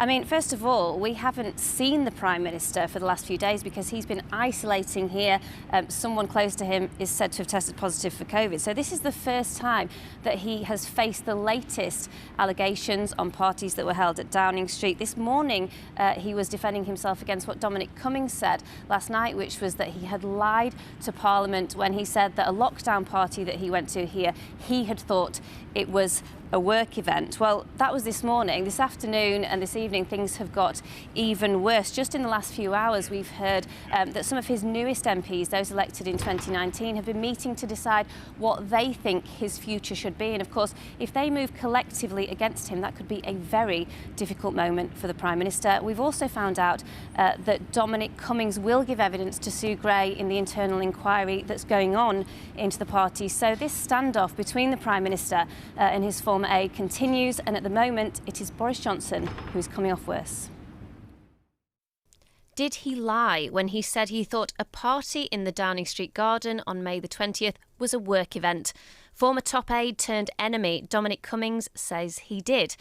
I mean, first of all, we haven't seen the Prime Minister for the last few days because he's been isolating here. Someone close to him is said to have tested positive for COVID. So this is the first time that he has faced the latest allegations on parties that were held at Downing Street. This morning, he was defending himself against what Dominic Cummings said last night, which was that he had lied to Parliament when he said that a lockdown party that he went to here, he had thought it was a work event. Well, that was this morning. This afternoon and this evening, things have got even worse. Just in the last few hours, we've heard that some of his newest MPs, those elected in 2019, have been meeting to decide what they think his future should be. And of course, if they move collectively against him, that could be a very difficult moment for the Prime Minister. We've also found out that Dominic Cummings will give evidence to Sue Gray in the internal inquiry that's going on into the party. So this standoff between the Prime Minister and his former aide continues, and at the moment it is Boris Johnson who's coming off worse. Did he lie when he said he thought a party in the Downing Street garden on May the 20th was a work event? Former top aide turned enemy Dominic Cummings says he did,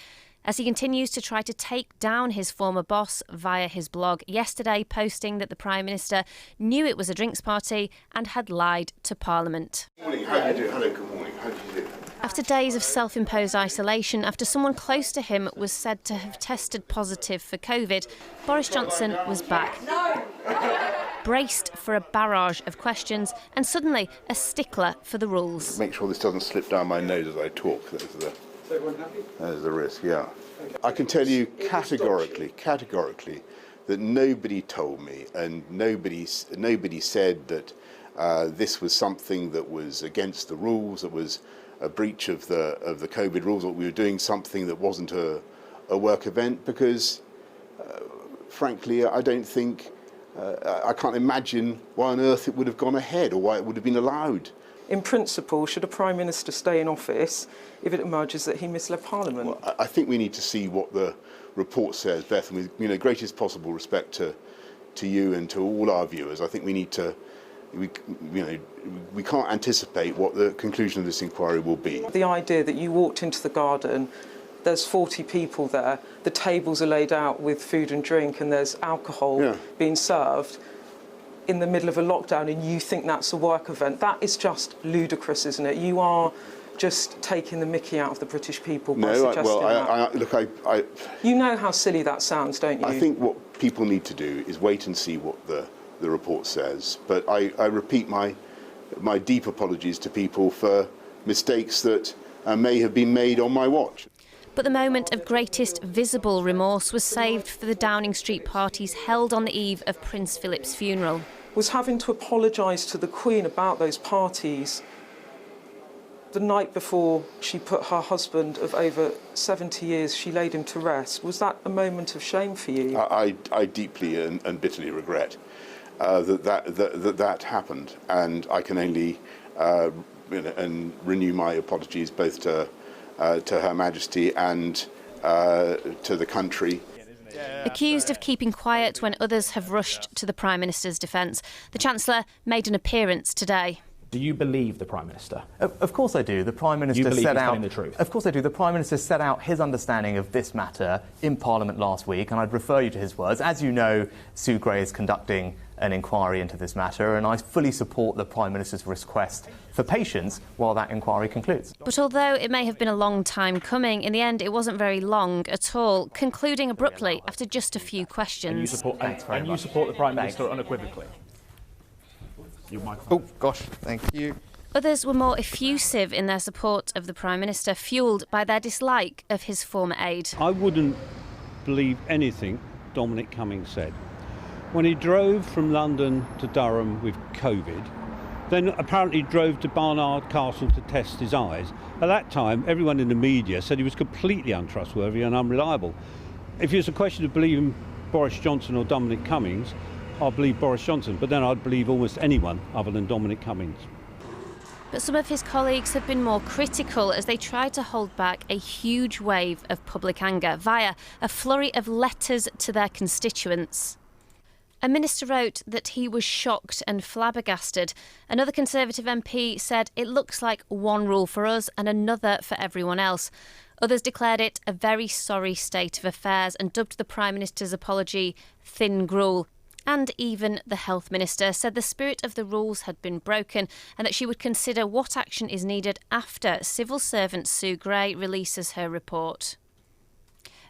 as he continues to try to take down his former boss via his blog, yesterday posting that the Prime Minister knew it was a drinks party and had lied to Parliament. Good morning, how do you do? Hello, good morning, how do you do? After days of self-imposed isolation, after someone close to him was said to have tested positive for COVID, Boris Johnson was back. Braced for a barrage of questions and suddenly a stickler for the rules. Make sure this doesn't slip down my nose as I talk. There's the risk, yeah. I can tell you categorically that nobody told me and nobody said that this was something that was against the rules, that was a breach of the COVID rules, or we were doing something that wasn't a work event, because frankly I don't think, I can't imagine why on earth it would have gone ahead or why it would have been allowed. In principle, should a Prime Minister stay in office if it emerges that he misled Parliament? Well, I think we need to see what the report says, Beth, and with greatest possible respect to you and to all our viewers. I think we need to, we can't anticipate what the conclusion of this inquiry will be. The idea that you walked into the garden, there's 40 people there, the tables are laid out with food and drink and there's alcohol being served in the middle of a lockdown, and you think that's a work event, that is just ludicrous, isn't it? You are just taking the mickey out of the British people by suggesting that. You know how silly that sounds, don't you? I think what people need to do is wait and see what the report says. But I repeat my deep apologies to people for mistakes that may have been made on my watch. But the moment of greatest visible remorse was saved for the Downing Street parties held on the eve of Prince Philip's funeral. Was having to apologise to the Queen about those parties the night before she put her husband of over 70 years, she laid him to rest. Was that a moment of shame for you? I deeply and bitterly regret that happened, and I can only and renew my apologies both to Her Majesty and to the country. Accused of keeping quiet when others have rushed to the Prime Minister's defence, the Chancellor made an appearance today. Do you believe the Prime Minister? Of course I do. The Prime Minister set out... telling the truth? Of course I do. The Prime Minister set out his understanding of this matter in Parliament last week, and I'd refer you to his words. As you know, Sue Gray is conducting an inquiry into this matter, and I fully support the Prime Minister's request for patience while that inquiry concludes. But although it may have been a long time coming, in the end it wasn't very long at all, concluding abruptly after just a few questions. And you support the Prime Minister unequivocally? Oh, gosh, thank you. Others were more effusive in their support of the Prime Minister, fuelled by their dislike of his former aide. I wouldn't believe anything Dominic Cummings said. When he drove from London to Durham with COVID, then apparently drove to Barnard Castle to test his eyes. At that time, everyone in the media said he was completely untrustworthy and unreliable. If it was a question of believing Boris Johnson or Dominic Cummings, I'd believe Boris Johnson, but then I'd believe almost anyone other than Dominic Cummings. But some of his colleagues have been more critical as they tried to hold back a huge wave of public anger via a flurry of letters to their constituents. A minister wrote that he was shocked and flabbergasted. Another Conservative MP said it looks like one rule for us and another for everyone else. Others declared it a very sorry state of affairs and dubbed the Prime Minister's apology thin gruel. And even the Health Minister said the spirit of the rules had been broken and that she would consider what action is needed after civil servant Sue Gray releases her report.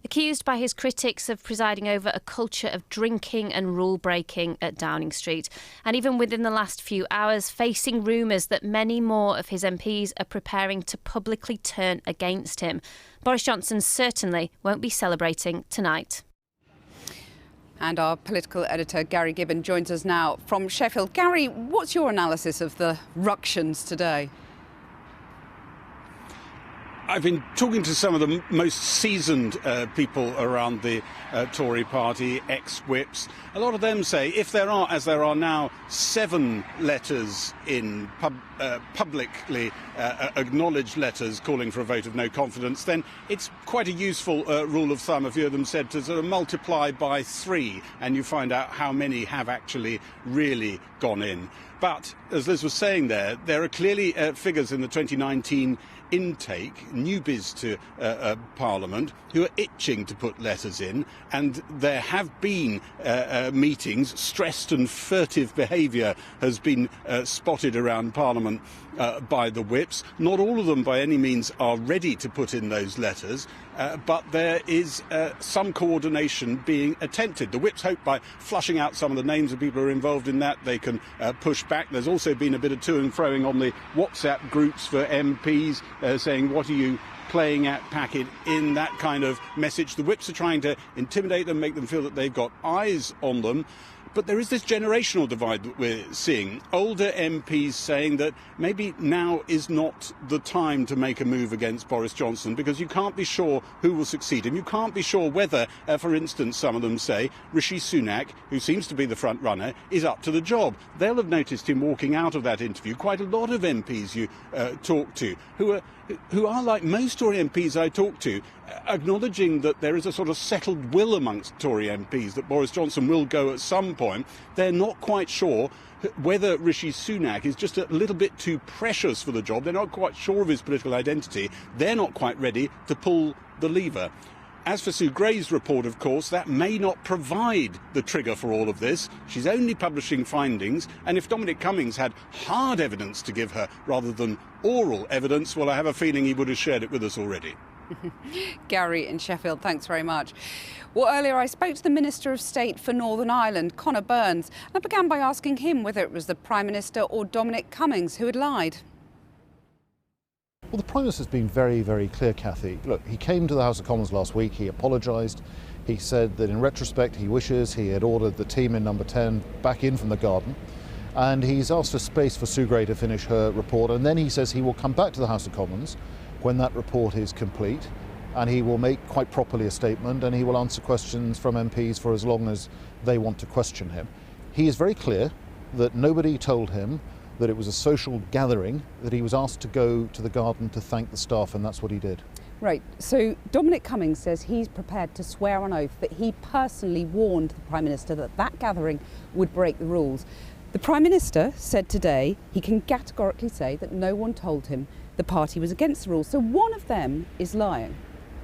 Accused by his critics of presiding over a culture of drinking and rule-breaking at Downing Street, and even within the last few hours facing rumours that many more of his MPs are preparing to publicly turn against him, Boris Johnson certainly won't be celebrating tonight. And our political editor, Gary Gibbon, joins us now from Sheffield. Gary, what's your analysis of the ructions today? I've been talking to some of the most seasoned people around the Tory party, ex-whips. A lot of them say if there are, as there are now, 7 letters in publicly acknowledged letters calling for a vote of no confidence, then it's quite a useful rule of thumb, a few of them said, to sort of multiply by 3 and you find out how many have actually really gone in. But, as Liz was saying there are clearly figures in the 2019 intake, newbies to Parliament, who are itching to put letters in, and there have been meetings. Stressed and furtive behaviour has been spotted around Parliament by the whips. Not all of them by any means are ready to put in those letters, but there is some coordination being attempted. The whips hope by flushing out some of the names of people who are involved in that they can push back. There's also been a bit of to and froing on the WhatsApp groups for MPs saying, what are you playing at packet, in that kind of message. The whips are trying to intimidate them, make them feel that they've got eyes on them. But there is this generational divide that we're seeing. Older MPs saying that maybe now is not the time to make a move against Boris Johnson because you can't be sure who will succeed him. You can't be sure whether, for instance, some of them say, Rishi Sunak, who seems to be the front runner, is up to the job. They'll have noticed him walking out of that interview. Quite a lot of MPs you talk to who are like most Tory MPs I talk to, acknowledging that there is a sort of settled will amongst Tory MPs that Boris Johnson will go at some point. They're not quite sure whether Rishi Sunak is just a little bit too precious for the job. They're not quite sure of his political identity. They're not quite ready to pull the lever. As for Sue Gray's report, of course, that may not provide the trigger for all of this. She's only publishing findings, and if Dominic Cummings had hard evidence to give her rather than oral evidence, well, I have a feeling he would have shared it with us already. Gary in Sheffield, thanks very much. Well, earlier I spoke to the Minister of State for Northern Ireland, Conor Burns, and I began by asking him whether it was the Prime Minister or Dominic Cummings who had lied. Well, the Prime Minister's been very, very clear, Cathy. Look, he came to the House of Commons last week, he apologised. He said that in retrospect he wishes he had ordered the team in number 10 back in from the garden. And he's asked for space for Sue Gray to finish her report. And then he says he will come back to the House of Commons when that report is complete. And he will make quite properly a statement and he will answer questions from MPs for as long as they want to question him. He is very clear that nobody told him that it was a social gathering, that he was asked to go to the garden to thank the staff, and that's what he did. Right, so Dominic Cummings says he's prepared to swear on oath that he personally warned the Prime Minister that that gathering would break the rules. The Prime Minister said today he can categorically say that no one told him the party was against the rules. So one of them is lying.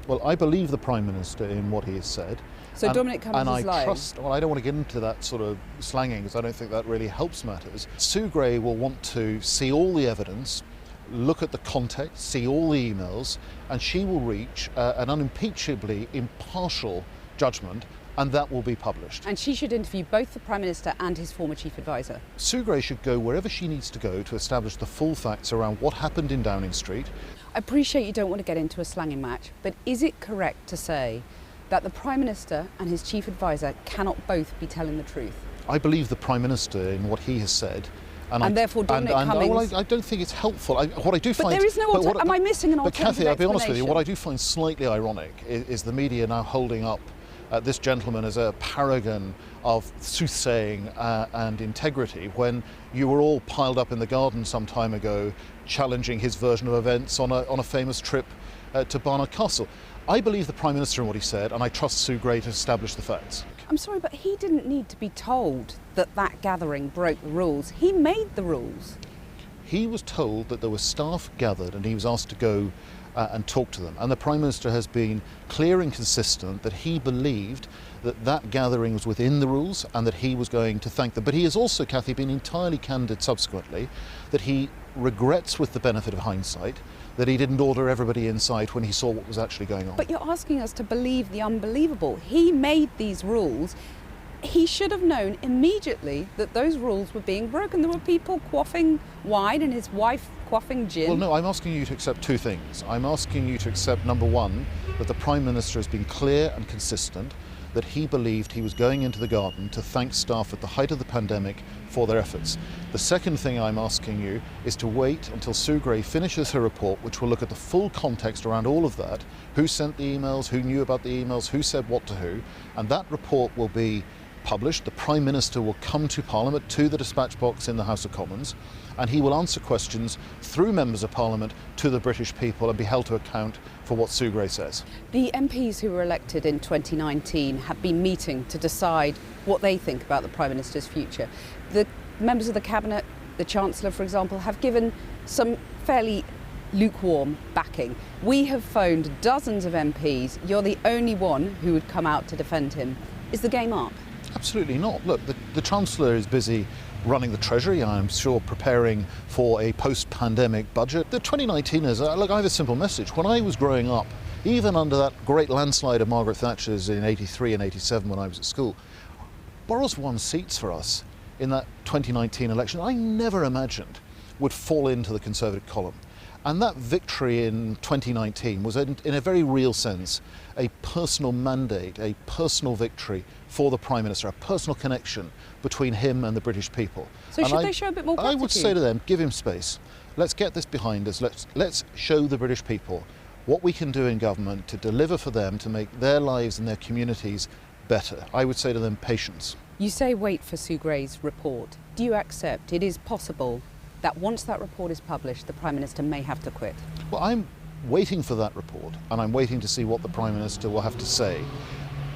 Well, I believe the Prime Minister in what he has said. So Dominic Cummings is lying? Well, I don't want to get into that sort of slanging because I don't think that really helps matters. Sue Gray will want to see all the evidence, look at the context, see all the emails, and she will reach an unimpeachably impartial judgment, and that will be published. And she should interview both the Prime Minister and his former Chief Advisor. Sue Gray should go wherever she needs to go to establish the full facts around what happened in Downing Street. I appreciate you don't want to get into a slanging match, but is it correct to say that the Prime Minister and his Chief Advisor cannot both be telling the truth? I believe the Prime Minister in what he has said. And therefore Dominic Cummings... Well, I don't think it's helpful. What I do find... But there is no... Am I missing an alternative But Cathy, I'll be honest with you, explanation? what I do find slightly ironic is the media now holding up this gentleman as a paragon of soothsaying and integrity when you were all piled up in the garden some time ago challenging his version of events on a famous trip to Barnard Castle. I believe the Prime Minister in what he said, and I trust Sue Gray to establish the facts. I'm sorry, but he didn't need to be told that that gathering broke the rules. He made the rules. He was told that there were staff gathered and he was asked to go and talk to them. And the Prime Minister has been clear and consistent that he believed that that gathering was within the rules and that he was going to thank them. But he has also, Cathy, been entirely candid subsequently that he regrets, with the benefit of hindsight, that he didn't order everybody inside when he saw what was actually going on. But you're asking us to believe the unbelievable. He made these rules. He should have known immediately that those rules were being broken. There were people quaffing wine and his wife quaffing gin. Well, no, I'm asking you to accept two things. I'm asking you to accept, number one, that the Prime Minister has been clear and consistent that he believed he was going into the garden to thank staff at the height of the pandemic for their efforts. The second thing I'm asking you is to wait until Sue Gray finishes her report, which will look at the full context around all of that, who sent the emails, who knew about the emails, who said what to who, and that report will be published. The Prime Minister will come to Parliament, to the dispatch box in the House of Commons, and he will answer questions through members of Parliament to the British people and be held to account for what Sue Gray says. The MPs who were elected in 2019 have been meeting to decide what they think about the Prime Minister's future. The members of the Cabinet, the Chancellor, for example, have given some fairly lukewarm backing. We have phoned dozens of MPs. You're the only one who would come out to defend him. Is the game up? Absolutely not. Look, the Chancellor is busy running the Treasury, I'm sure preparing for a post-pandemic budget. The 2019ers, look, I have a simple message. When I was growing up, even under that great landslide of Margaret Thatcher's in 83 and 87 when I was at school, Boris won seats for us in that 2019 election I never imagined would fall into the Conservative column. And that victory in 2019 was, in a very real sense, a personal mandate, a personal victory for the Prime Minister, a personal connection between him and the British people. So should they show a bit more gratitude? I would say to them, give him space. Let's get this behind us. Let's show the British people what we can do in government to deliver for them, to make their lives and their communities better. I would say to them, patience. You say wait for Sue Gray's report. Do you accept it is possible that once that report is published, the Prime Minister may have to quit? Well, I'm waiting for that report, and I'm waiting to see what the Prime Minister will have to say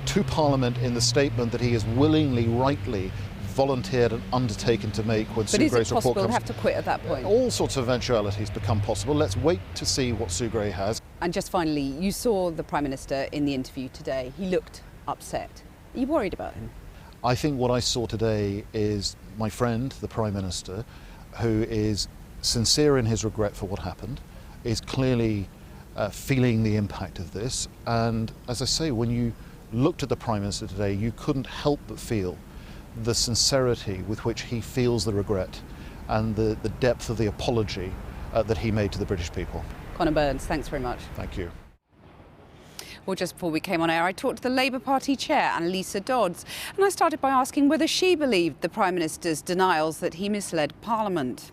to Parliament in the statement that he has willingly, rightly volunteered and undertaken to make when Sue Gray's report comes. But is it possible to have to quit at that point? All sorts of eventualities become possible. Let's wait to see what Sue Gray has. And just finally, you saw the Prime Minister in the interview today. He looked upset. Are you worried about him? I think what I saw today is my friend, the Prime Minister, who is sincere in his regret for what happened, is clearly feeling the impact of this. And as I say, when you looked at the Prime Minister today, you couldn't help but feel the sincerity with which he feels the regret and the depth of the apology that he made to the British people. Conor Burns, thanks very much. Thank you. Well, just before we came on air, I talked to the Labour Party chair, Annalisa Dodds, and I started by asking whether she believed the Prime Minister's denials that he misled Parliament.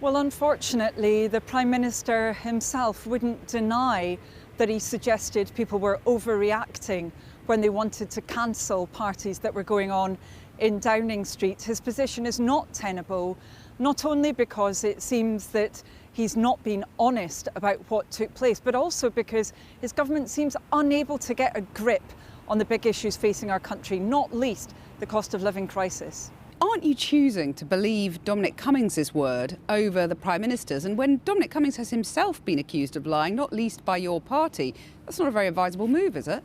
Well, unfortunately, the Prime Minister himself wouldn't deny that he suggested people were overreacting when they wanted to cancel parties that were going on in Downing Street. His position is not tenable, not only because it seems that he's not been honest about what took place, but also because his government seems unable to get a grip on the big issues facing our country, not least the cost of living crisis. Aren't you choosing to believe Dominic Cummings' word over the Prime Minister's? And when Dominic Cummings has himself been accused of lying, not least by your party, that's not a very advisable move, is it?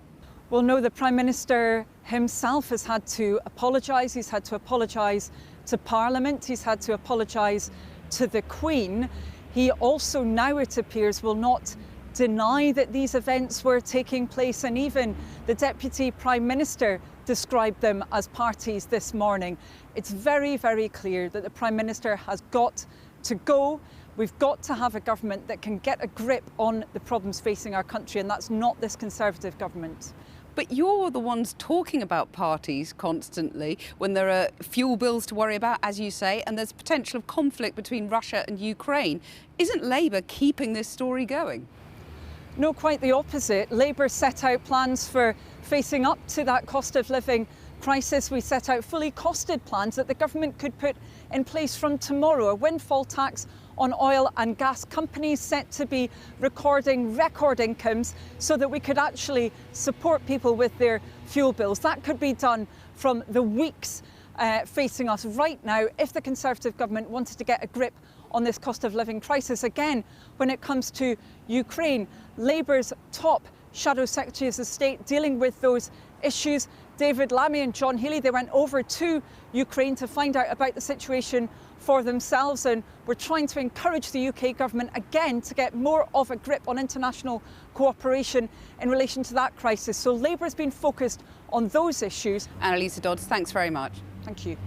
Well, no, the Prime Minister himself has had to apologise. He's had to apologise to Parliament. He's had to apologise to the Queen. He also now, it appears, will not deny that these events were taking place, and even the Deputy Prime Minister described them as parties this morning. It's very, very clear that the Prime Minister has got to go. We've got to have a government that can get a grip on the problems facing our country, and that's not this Conservative government. But you're the ones talking about parties constantly when there are fuel bills to worry about, as you say, and there's potential of conflict between Russia and Ukraine. Isn't Labour keeping this story going? No, quite the opposite. Labour set out plans for facing up to that cost of living crisis. We set out fully costed plans that the government could put in place from tomorrow, a windfall tax on oil and gas companies set to be recording record incomes so that we could actually support people with their fuel bills. That could be done from the weeks facing us right now if the Conservative government wanted to get a grip on this cost of living crisis. Again, when it comes to Ukraine, Labour's top Shadow Secretaries of State dealing with those issues, David Lammy and John Healey, they went over to Ukraine to find out about the situation for themselves, and we're trying to encourage the UK government again to get more of a grip on international cooperation in relation to that crisis. So Labour has been focused on those issues. Annalisa Dodds, thanks very much. Thank you.